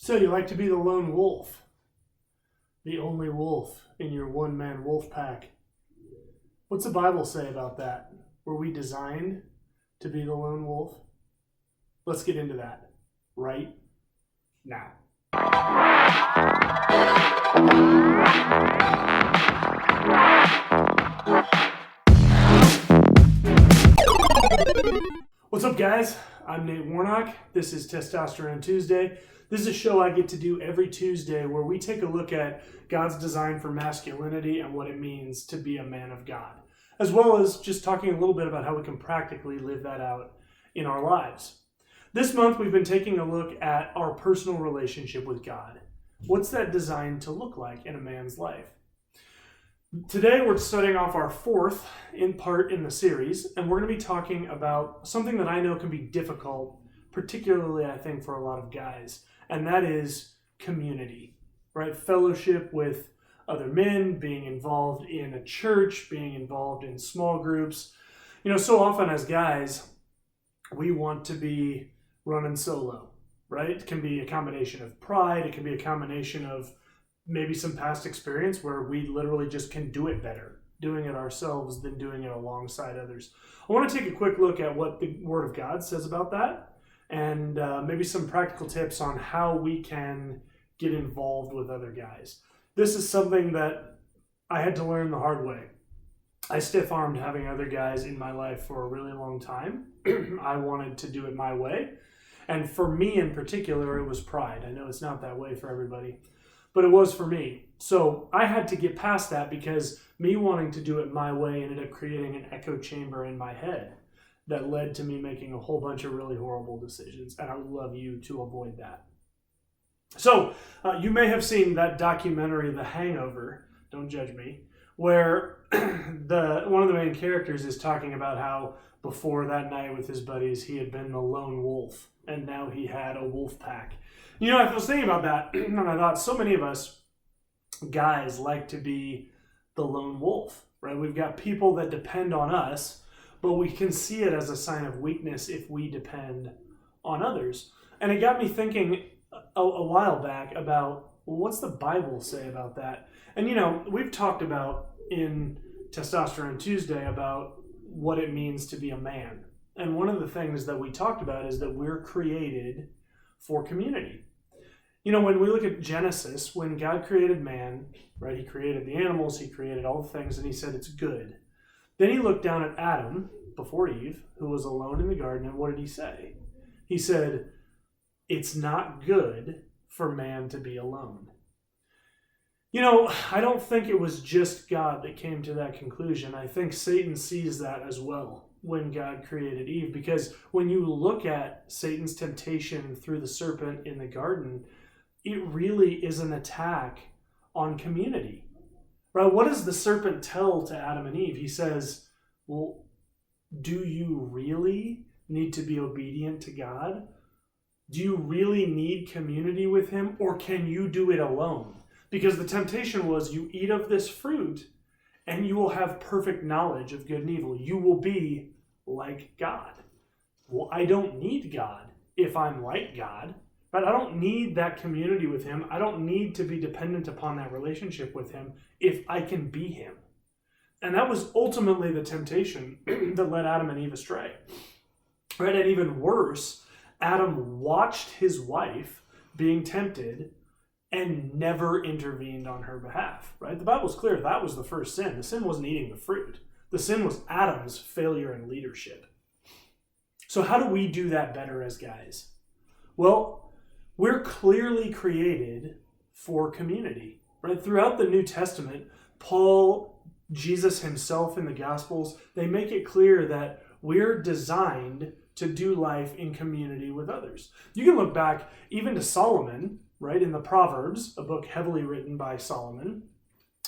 So you like to be the lone wolf, the only wolf in your one-man wolf pack. What's the Bible say about that? Were we designed to be the lone wolf? Let's get into that right now. What's up, guys? I'm Nate Warnock. This is Testosterone Tuesday. This is a show I get to do every Tuesday where we take a look at God's design for masculinity and what it means to be a man of God, as well as just talking a little bit about how we can practically live that out in our lives. This month, we've been taking a look at our personal relationship with God. What's that designed to look like in a man's life? Today, we're starting off our fourth part in the series, and we're going to be talking about something that I know can be difficult, particularly, I think, for a lot of guys, and that is community, right? Fellowship with other men, being involved in a church, being involved in small groups. You know, so often as guys, we want to be running solo, right? It can be a combination of pride. It can be a combination of maybe some past experience where we literally just can do it better, doing it ourselves than doing it alongside others. I want to take a quick look at what the Word of God says about that, and maybe some practical tips on how we can get involved with other guys. This is something that I had to learn the hard way. I stiff-armed having other guys in my life for a really long time. I wanted to do it my way. And for me in particular, it was pride. I know it's not that way for everybody, but it was for me. So I had to get past that because me wanting to do it my way ended up creating an echo chamber in my head that led to me making a whole bunch of really horrible decisions. And I would love you to avoid that. So you may have seen that documentary, The Hangover, don't judge me, where one of the main characters is talking about how before that night with his buddies, he had been the lone wolf, and now he had a wolf pack. You know, I was thinking about that, and I thought so many of us guys like to be the lone wolf, right? We've got people that depend on us, but we can see it as a sign of weakness if we depend on others. And it got me thinking a while back about, well, what's the Bible say about that? And, you know, we've talked about in Testosterone Tuesday about what it means to be a man. And one of the things that we talked about is that we're created for community. You know, when we look at Genesis, when God created man, right, he created the animals, he created all the things, and he said it's good. Then he looked down at Adam, before Eve, who was alone in the garden, and what did he say? He said, it's not good for man to be alone. You know, I don't think it was just God that came to that conclusion. I think Satan sees that as well when God created Eve, because when you look at Satan's temptation through the serpent in the garden, it really is an attack on community. Right? What does the serpent tell to Adam and Eve? He says, well, do you really need to be obedient to God? Do you really need community with him, or can you do it alone? Because the temptation was, you eat of this fruit and you will have perfect knowledge of good and evil. You will be like God. Well, I don't need God if I'm like God. But I don't need that community with him. I don't need to be dependent upon that relationship with him if I can be him. And that was ultimately the temptation that led Adam and Eve astray. Right? And even worse, Adam watched his wife being tempted and never intervened on her behalf. Right? The Bible's clear that was the first sin. The sin wasn't eating the fruit. The sin was Adam's failure in leadership. So how do we do that better as guys? Well, we're clearly created for community, right? Throughout the New Testament, Paul, Jesus himself in the Gospels, they make it clear that we're designed to do life in community with others. You can look back even to Solomon, right? In the Proverbs, a book heavily written by Solomon,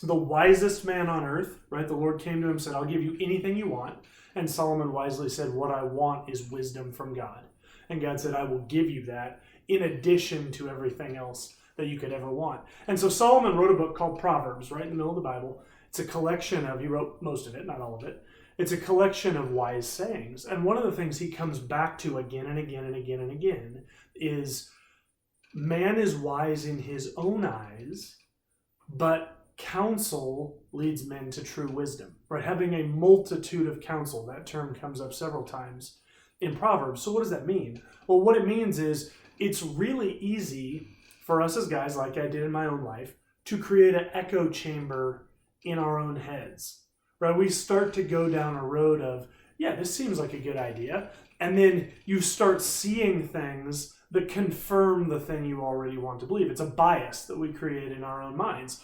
the wisest man on earth, right? The Lord came to him and said, I'll give you anything you want. And Solomon wisely said, what I want is wisdom from God. And God said, I will give you that in addition to everything else that you could ever want. And so Solomon wrote a book called Proverbs, right in the middle of the Bible. It's a collection of, he wrote most of it, not all of it. It's a collection of wise sayings. And one of the things he comes back to again and again and again and again is man is wise in his own eyes, but counsel leads men to true wisdom, right? Having a multitude of counsel, that term comes up several times in Proverbs. So what does that mean? Well, what it means is it's really easy for us as guys, like I did in my own life, to create an echo chamber in our own heads, right? We start to go down a road of, yeah, this seems like a good idea. And then you start seeing things that confirm the thing you already want to believe. It's a bias that we create in our own minds.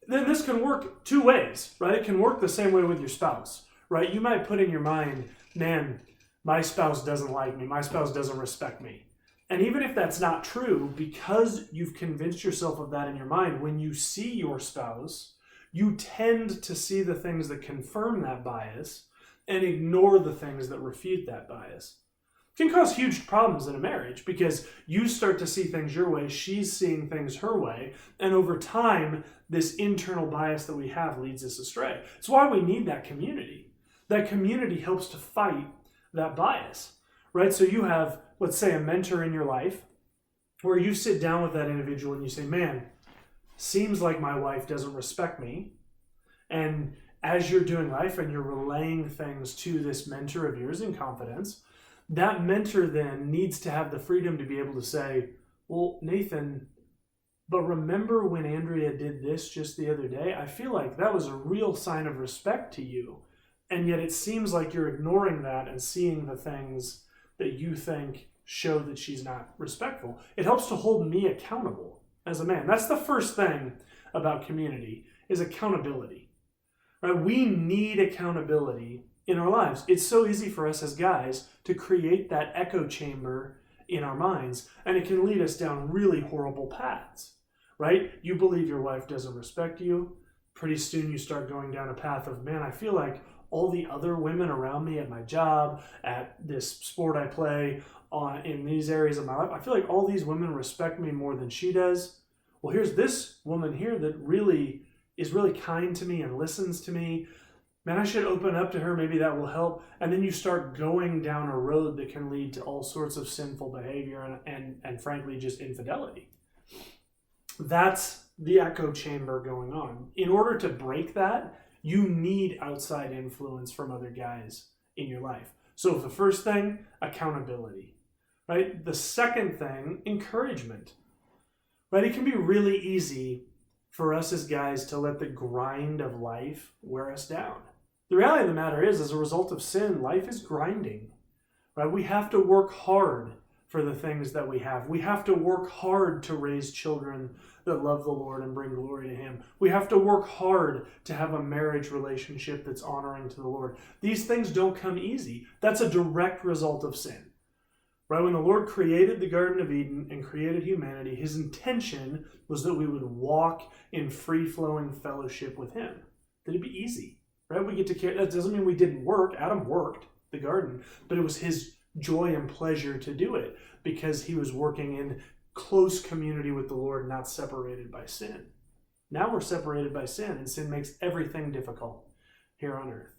Then this can work two ways, right? It can work the same way with your spouse, right? You might put in your mind, man, my spouse doesn't like me. My spouse doesn't respect me. And even if that's not true, because you've convinced yourself of that in your mind, when you see your spouse, you tend to see the things that confirm that bias and ignore the things that refute that bias. It can cause huge problems in a marriage because you start to see things your way, she's seeing things her way, and over time, this internal bias that we have leads us astray. It's why we need that community. That community helps to fight that bias, right? So you have, let's say, a mentor in your life where you sit down with that individual and you say, man, seems like my wife doesn't respect me. And as you're doing life and you're relaying things to this mentor of yours in confidence, that mentor then needs to have the freedom to be able to say, well, Nathan, but remember when Andrea did this just the other day? I feel like that was a real sign of respect to you. And yet it seems like you're ignoring that and seeing the things that you think show that she's not respectful. It helps to hold me accountable as a man. That's the first thing about community, is accountability. Right? We need accountability in our lives. It's so easy for us as guys to create that echo chamber in our minds, and it can lead us down really horrible paths, right? You believe your wife doesn't respect you. Pretty soon you start going down a path of, man, I feel like all the other women around me at my job, at this sport I play, in these areas of my life, I feel like all these women respect me more than she does. Well, here's this woman here that really is really kind to me and listens to me. Man, I should open up to her. Maybe that will help. And then you start going down a road that can lead to all sorts of sinful behavior and frankly, just infidelity. That's the echo chamber going on. In order to break that, you need outside influence from other guys in your life. So the first thing, accountability, right? The second thing, encouragement, right? It can be really easy for us as guys to let the grind of life wear us down. The reality of the matter is, as a result of sin, life is grinding, right? We have to work hard for the things that we have. We have to work hard to raise children that love the Lord and bring glory to Him. We have to work hard to have a marriage relationship that's honoring to the Lord. These things don't come easy. That's a direct result of sin, right? When the Lord created the Garden of Eden and created humanity, His intention was that we would walk in free-flowing fellowship with Him. That it'd be easy, right? We get to care. That doesn't mean we didn't work. Adam worked the garden, but it was His joy and pleasure to do it because He was working in close community with the Lord, not separated by sin. Now we're separated by sin, and sin makes everything difficult here on earth.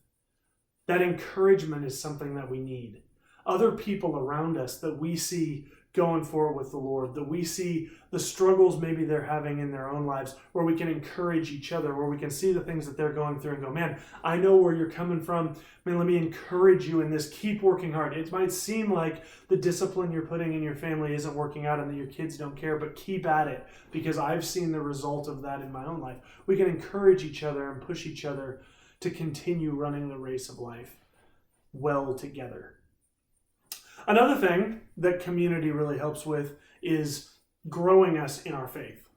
That encouragement is something that we need. Other people around us that we see going forward with the Lord, that we see the struggles maybe they're having in their own lives, where we can encourage each other, where we can see the things that they're going through and go, man, I know where you're coming from. Man, let me encourage you in this. Keep working hard. It might seem like the discipline you're putting in your family isn't working out and that your kids don't care, but keep at it, because I've seen the result of that in my own life. We can encourage each other and push each other to continue running the race of life well together. Another thing that community really helps with is growing us in our faith.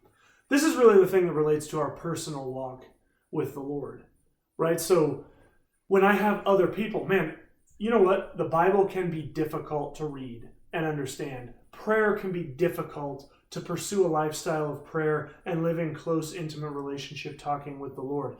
This is really the thing that relates to our personal walk with the Lord, right? So when I have other people, man, you know what? The Bible can be difficult to read and understand. Prayer can be difficult to pursue a lifestyle of prayer and live in close, intimate relationship talking with the Lord.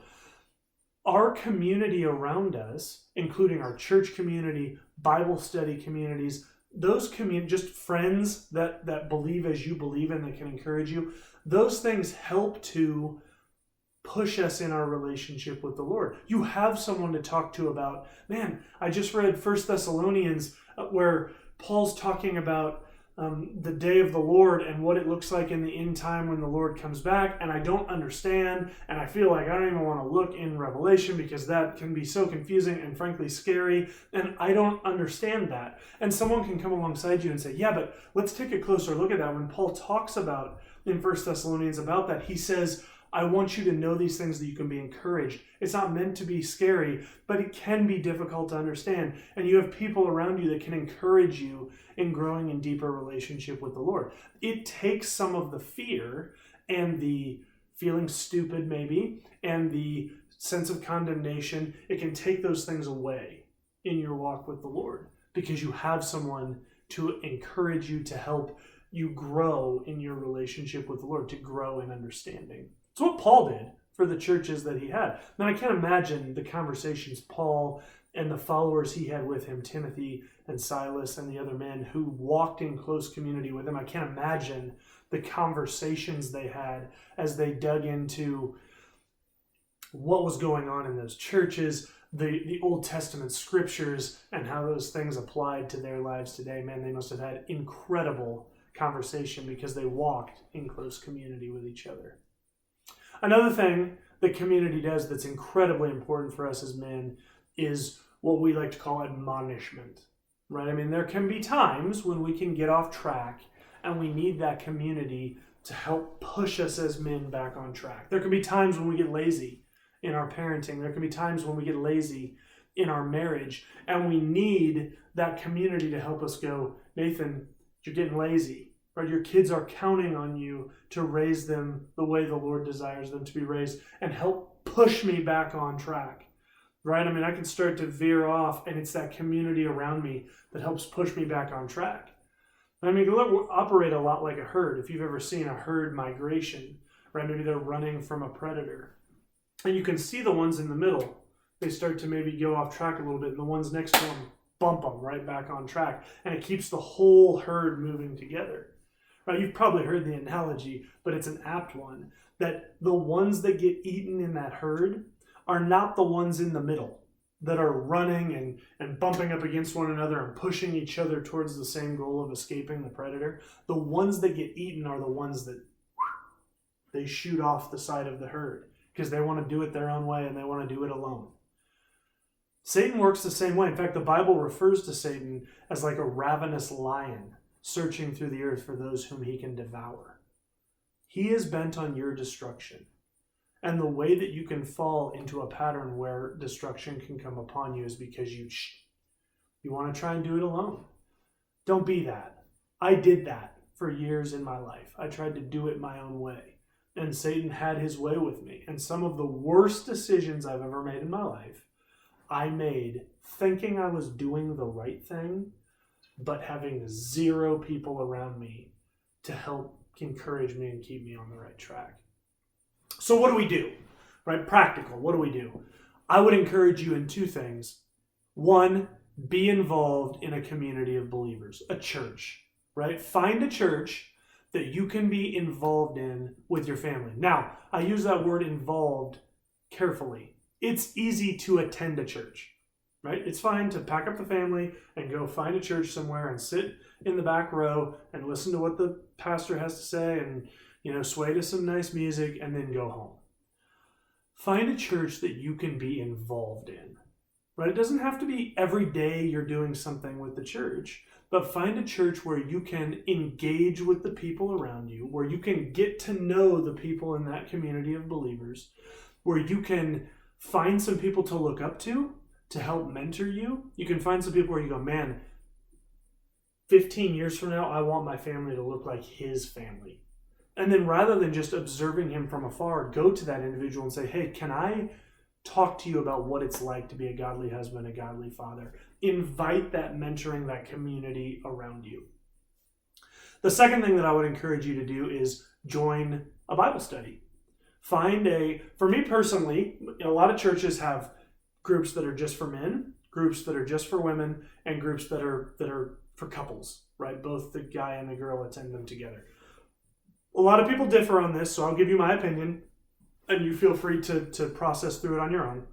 Our community around us, including our church community, Bible study communities, those just friends that believe as you believe and that can encourage you, those things help to push us in our relationship with the Lord. You have someone to talk to about, man, I just read 1 Thessalonians where Paul's talking about the day of the Lord and what it looks like in the end time when the Lord comes back, and I don't understand, and I feel like I don't even want to look in Revelation because that can be so confusing and frankly scary, and I don't understand that. And someone can come alongside you and say, yeah, but let's take a closer look at that. When Paul talks about in 1 Thessalonians about that, he says, I want you to know these things that you can be encouraged. It's not meant to be scary, but it can be difficult to understand. And you have people around you that can encourage you in growing in deeper relationship with the Lord. It takes some of the fear and the feeling stupid maybe, and the sense of condemnation. It can take those things away in your walk with the Lord because you have someone to encourage you, to help you grow in your relationship with the Lord, to grow in understanding. It's what Paul did for the churches that he had. Now, I can't imagine the conversations Paul and the followers he had with him, Timothy and Silas and the other men who walked in close community with him. I can't imagine the conversations they had as they dug into what was going on in those churches, the Old Testament scriptures, and how those things applied to their lives today. Man, they must have had incredible conversation because they walked in close community with each other. Another thing that community does that's incredibly important for us as men is what we like to call admonishment, right? I mean, there can be times when we can get off track and we need that community to help push us as men back on track. There can be times when we get lazy in our parenting. There can be times when we get lazy in our marriage, and we need that community to help us go, Nathan, you're getting lazy. Right? Your kids are counting on you to raise them the way the Lord desires them to be raised and help push me back on track. Right? I mean, I can start to veer off, and it's that community around me that helps push me back on track. I mean, we operate a lot like a herd. If you've ever seen a herd migration, right? Maybe they're running from a predator. And you can see the ones in the middle. They start to maybe go off track a little bit, and the ones next to them bump them right back on track. And it keeps the whole herd moving together. Right? You've probably heard the analogy, but it's an apt one, that the ones that get eaten in that herd are not the ones in the middle that are running and bumping up against one another and pushing each other towards the same goal of escaping the predator. The ones that get eaten are the ones that they shoot off the side of the herd because they want to do it their own way and they want to do it alone. Satan works the same way. In fact, the Bible refers to Satan as like a ravenous lion searching through the earth for those whom he can devour. He is bent on your destruction. And the way that you can fall into a pattern where destruction can come upon you is because you want to try and do it alone. Don't be that. I did that for years in my life. I tried to do it my own way. And Satan had his way with me. And some of the worst decisions I've ever made in my life, I made thinking I was doing the right thing, but having zero people around me to help encourage me and keep me on the right track. So what do we do? Right? Practical. What do we do? I would encourage you in two things. One, be involved in a community of believers, a church, right? Find a church that you can be involved in with your family. Now, I use that word involved carefully. It's easy to attend a church, right? It's fine to pack up the family and go find a church somewhere and sit in the back row and listen to what the pastor has to say and, sway to some nice music and then go home. Find a church that you can be involved in, right? It doesn't have to be every day you're doing something with the church, but find a church where you can engage with the people around you, where you can get to know the people in that community of believers, where you can find some people to look up to help mentor you. You can find some people where you go, man, 15 years from now, I want my family to look like his family. And then rather than just observing him from afar, go to that individual and say, hey, can I talk to you about what it's like to be a godly husband, a godly father? Invite that mentoring, that community around you. The second thing that I would encourage you to do is join a Bible study. For me personally, a lot of churches have groups that are just for men, groups that are just for women, and groups that are for couples, right? Both the guy and the girl attend them together. A lot of people differ on this, so I'll give you my opinion, and you feel free to process through it on your own.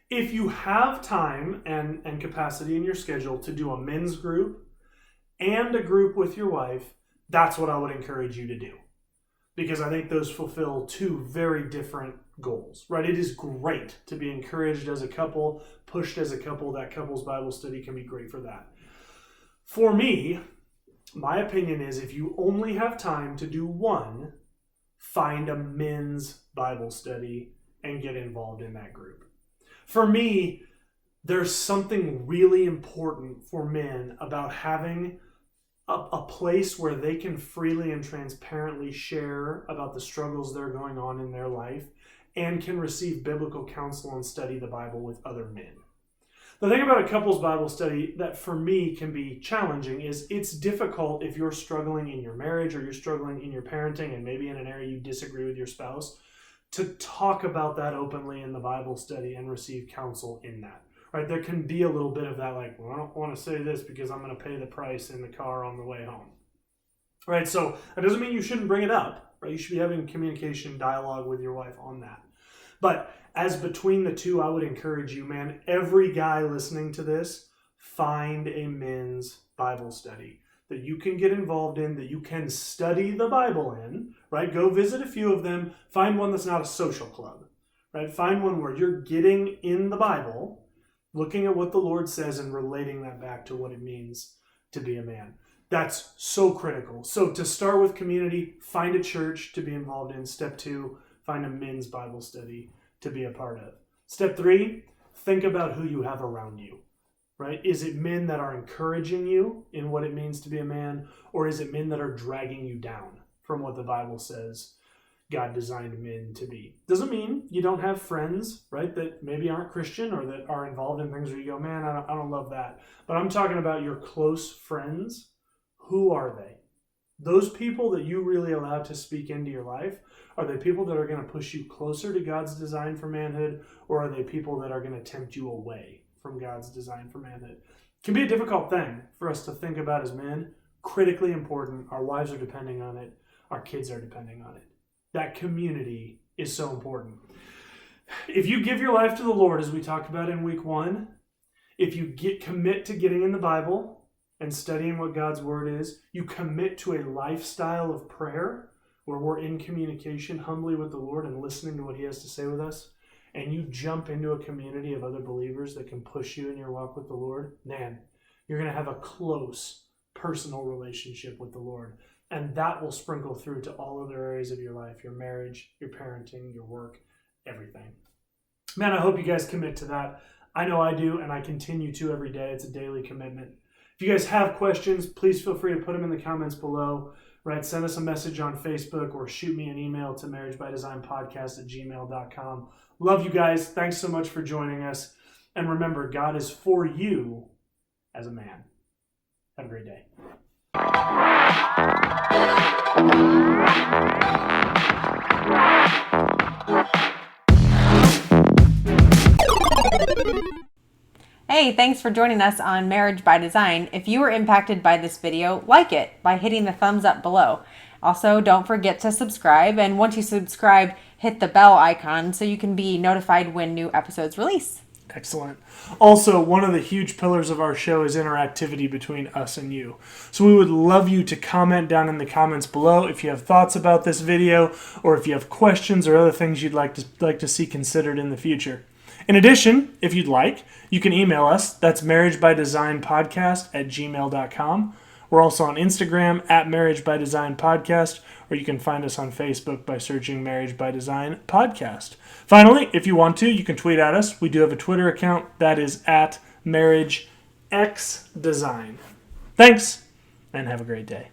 If you have time and capacity in your schedule to do a men's group and a group with your wife, that's what I would encourage you to do. Because I think those fulfill two very different goals, right? It is great to be encouraged as a couple, pushed as a couple. That couples Bible study can be great for that. For me, my opinion is if you only have time to do one, find a men's Bible study and get involved in that group. For me, there's something really important for men about having a place where they can freely and transparently share about the struggles that are going on in their life and can receive biblical counsel and study the Bible with other men. The thing about a couples Bible study that for me can be challenging is it's difficult if you're struggling in your marriage or you're struggling in your parenting and maybe in an area you disagree with your spouse to talk about that openly in the Bible study and receive counsel in that. Right, there can be a little bit of that, like, well, I don't want to say this because I'm going to pay the price in the car on the way home. Right, so that doesn't mean you shouldn't bring it up. Right, you should be having communication, dialogue with your wife on that. But as between the two, I would encourage you, man, every guy listening to this, find a men's Bible study that you can get involved in, that you can study the Bible in. Right, go visit a few of them. Find one that's not a social club. Right, find one where you're getting in the Bible, looking at what the Lord says and relating that back to what it means to be a man. That's so critical. So to start with community, find a church to be involved in. Step 2, find a men's Bible study to be a part of. Step 3, think about who you have around you, right? Is it men that are encouraging you in what it means to be a man, or is it men that are dragging you down from what the Bible says God designed men to be? Doesn't mean you don't have friends, right, that maybe aren't Christian or that are involved in things where you go, man, I don't love that. But I'm talking about your close friends. Who are they? Those people that you really allow to speak into your life, are they people that are going to push you closer to God's design for manhood, or are they people that are going to tempt you away from God's design for manhood? It can be a difficult thing for us to think about as men. Critically important. Our wives are depending on it. Our kids are depending on it. That community is so important. If you give your life to the Lord, as we talked about in week 1, if you commit to getting in the Bible and studying what God's word is, you commit to a lifestyle of prayer where we're in communication humbly with the Lord and listening to what he has to say with us, and you jump into a community of other believers that can push you in your walk with the Lord, man, you're going to have a close personal relationship with the Lord. And that will sprinkle through to all other areas of your life, your marriage, your parenting, your work, everything. Man, I hope you guys commit to that. I know I do, and I continue to every day. It's a daily commitment. If you guys have questions, please feel free to put them in the comments below. Right? Send us a message on Facebook or shoot me an email to marriagebydesignpodcast@gmail.com. Love you guys. Thanks so much for joining us. And remember, God is for you as a man. Have a great day. Hey, thanks for joining us on Marriage by Design. If you were impacted by this video, like it by hitting the thumbs up below. Also, don't forget to subscribe, and once you subscribe, hit the bell icon so you can be notified when new episodes release. Excellent. Also, one of the huge pillars of our show is interactivity between us and you. So we would love you to comment down in the comments below if you have thoughts about this video, or if you have questions or other things you'd like to see considered in the future. In addition, if you'd like, you can email us. That's marriagebydesignpodcast@gmail.com. We're also on Instagram @marriagebydesignpodcast, or you can find us on Facebook by searching Marriage by Design Podcast. Finally, if you want to, you can tweet at us. We do have a Twitter account that is @MarriageXDesign. Thanks, and have a great day.